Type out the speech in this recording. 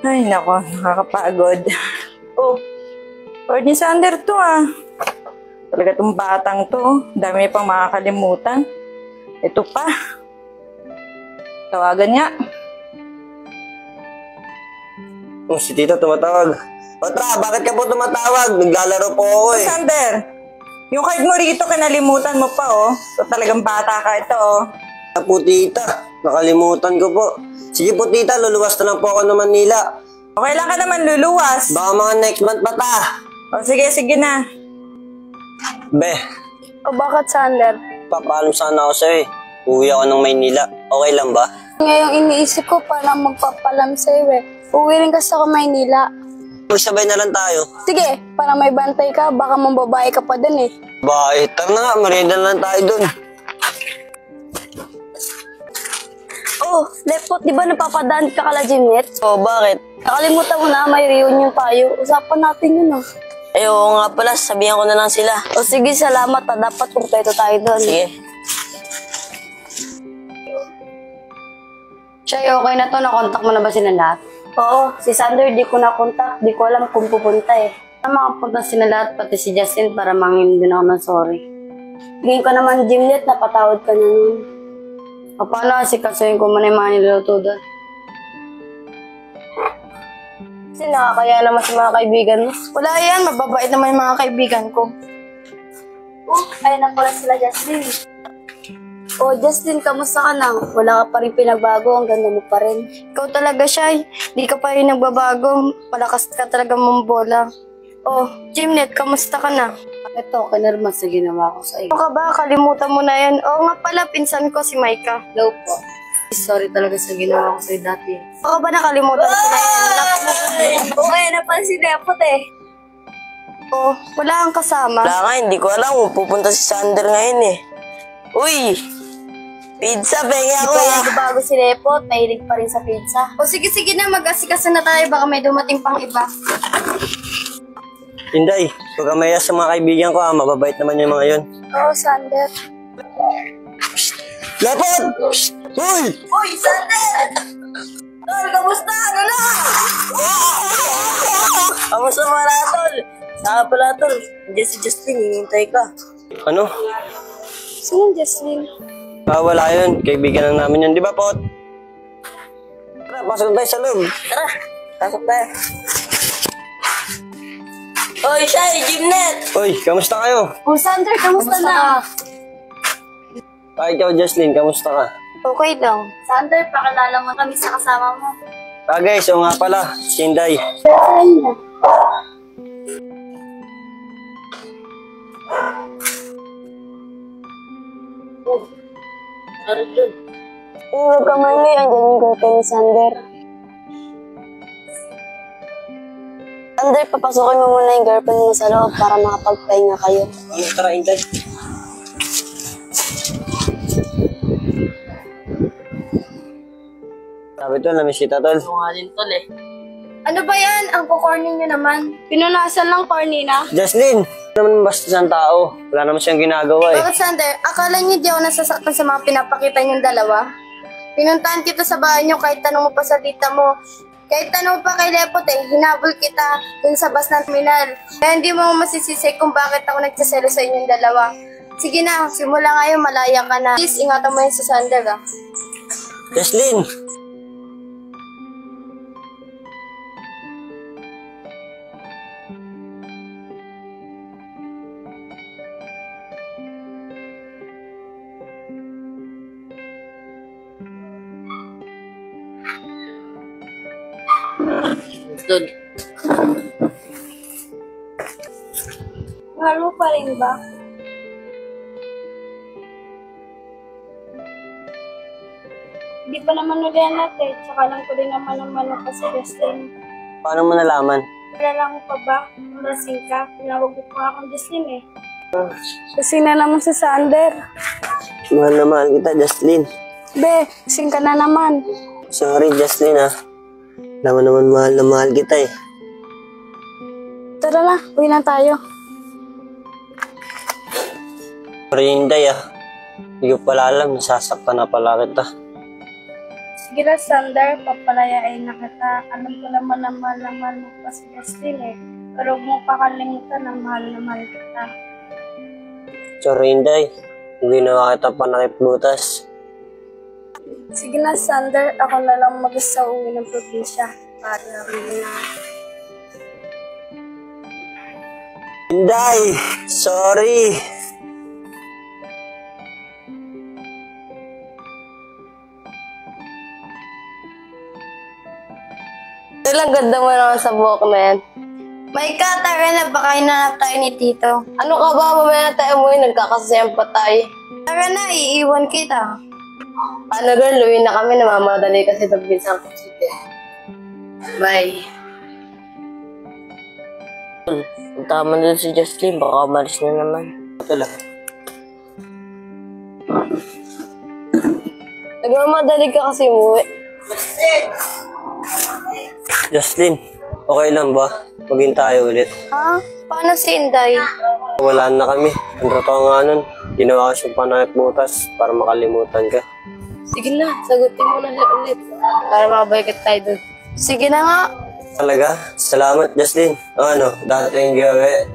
Ay, nako, nakakapagod. Oh, Lord ni Sander to ah. Talaga tong batang to, dami pang makakalimutan. Ito pa. Tawagan niya. Oh, si tita tumatawag. Otra, bakit ka po tumatawag? Naglalaro po ako eh. Sander, yung card mo rito, kinalimutan mo pa oh. So, talagang bata ka ito oh. Po tita, nakalimutan ko po. Sige po tita, luluwas na lang po ako ng Manila. Okay lang ka naman luluwas. Baka mga next month pa ta. O sige, sige na. Be, O bakit, Sander? papaalam sana ako sa'yo eh. Uwi ako ng Maynila. Okay lang ba? Ngayong iniisip ko parang magpapalam sa'yo eh. Uwi rin kasi ako Maynila. Magsabay na lang tayo. Sige, para may bantay ka, baka mambabae ka pa dun eh. Bye, tara na nga, marida na lang tayo dun. Oh, Lepot, di ba napapadaan ka kala Jimnet? Oh, bakit? Nakalimutan mo na, may reunion tayo. Usapan natin yun ah. Eh, oo nga pala, sabihan ko na lang sila. O sige, salamat ah. Dapat kumpleto tayo doon. Sige. Chay, okay na to. Nakontak mo na ba sila lahat? Oo, si Sander di ko nakontak. Di ko alam kung pupunta eh. Makapunta sila lahat, pati si Justin para mangin din ako ng sorry. Ngayon ka naman, Jimnet, napatawad ka na nun. O paano kasi kasuhin ko muna yung mga niluluto doon? Kasi nakakaya naman sa mga kaibigan mo. Wala yan, mababait naman yung mga kaibigan ko. Oh, ayun na pala sila, Justin. Oh, Justin, kamusta ka na? Wala ka pa rin pinagbago, ang ganda mo pa rin. Ikaw talaga, Shy. Di ka pa rin nagbabago. Malakas ka talaga mong bola. Oh, Jimnet, kamusta ka na? Ito, kinarma sa ginawa ko sa iyo. Ano ka ba? Kalimutan mo na yan. Oo nga pala, pinsan ko si Maika. Hello po. Sorry talaga sa ginawa ko sa'yo dati. Oo ba nakalimutan ko na yan? Okay na pala si Lepot eh. Oh, wala kang kasama. Wala nga, hindi ko alam kung pupunta si Sander ngayon eh. Uy! Pizza, pengi ako ah! Bago si Lepot, mahilig pa rin sa pizza. O sige na, mag-asikaso na tayo. Baka may dumating pang iba. Inday, huwag ka maya sa mga kaibigan ko ah. Mababait naman yung mga yun. Oo, Sander. Lepot! Uy! Uy, Sander! Tol, kamusta? Ano na? Kamusta mga tol? Saka pala tol, hindi si Justin, hinihintay ka. Ano? Sino Justin? Wala yun. Kaibigan na namin yun. Di ba, Pot? Tara, pasok tayo sa loob. Tara, pasok tayo. Oy, Shy, Jimnet! Oy, kamusta kayo? Oh, Sander, kamusta na? Ikaw, Jocelyn, kamusta ka? Okay lang. Sander, pakilala mo kami sa kasama mo. Guys, oo nga pala, si Inday. Huwag ka man eh, andyan yung girlfriend ni Sander. Sander, papasukin mo muna yung girlfriend mo sa loob para makapagpahinga kayo. Tara, Inday. Sabi tol, namisita tol. Oo nga din tol eh. Ano ba yan? Ang kukorny nyo naman. Pinunasan lang, corny na. Jocelyn! Naman basta isang tao. Wala naman siyang ginagawa eh. Bakit, Sander? Akala niyo di ako nasasaktan sa mga pinapakita niyong dalawa? Pinuntahan kita sa bahay niyo kahit tanong mo pa sa tita mo. Kahit tanong pa kay Lepot eh, hinabol kita dun sa bus ng terminal. Kaya hindi mo masisisi kung bakit ako nagsaselo sa inyong dalawa. Sige na, simula ngayon malaya ka na. Please, ingatan mo yun si Sander ah. Jocelyn! Doon. Mahal mo pa rin ba? Hindi pa naman ulihan natin. Tsaka lang ko rin naman ang manok kasi Justin. Paano mo nalaman? Wala mo pa ba? Lasing ka? Pinawag ko nga akong Justin eh. Lasing na naman si Sander. Mahal na mahal kita, Jocelyn. Be, lasing ka na naman. Sorry, Jocelyn ah. Alam mo naman mahal na mahal kita eh. Tara na, uwi na tayo. Pero Inday ah. Hindi ko pala alam, nasasaktan na pala kita. Sige na, Sander, papalayain na kita. Alam ko naman na mahal mo pa si Justin eh. Pero huwag mong kakalimutan na mahal kita. Sorry, Inday. Hindi na kita panakip butas. Sige na, Sander, ako na lang mag-uwi ng probinsya. Para rin na. Inday! Sorry! Ilang ganda mo naman sa buhok na yan. May tara na, baka hinanap tayo ni Tito. Ano ka ba, mamaya na tayo umuwi, nagkakasayahan pa tayo. Tara na, iiwan kita. Paano girl, uwi na kami, namamadali kasi pagbinsang ko sige. Bye. Tama na si Justin, baka malis na naman. Talaga. Nagmamadali ka kasi umuwi. Justin, okay lang ba? Maging tayo ulit. Ha? Paano si Inday? Wala na kami. Ang totoo nga nun, ginawa ko siyang panakip butas para makalimutan ka. Sige na, sagutin mo na ulit. Para makabalikat tayo doon. Sige na nga. Talaga? Salamat, Justin. Ano, dati yung gawi.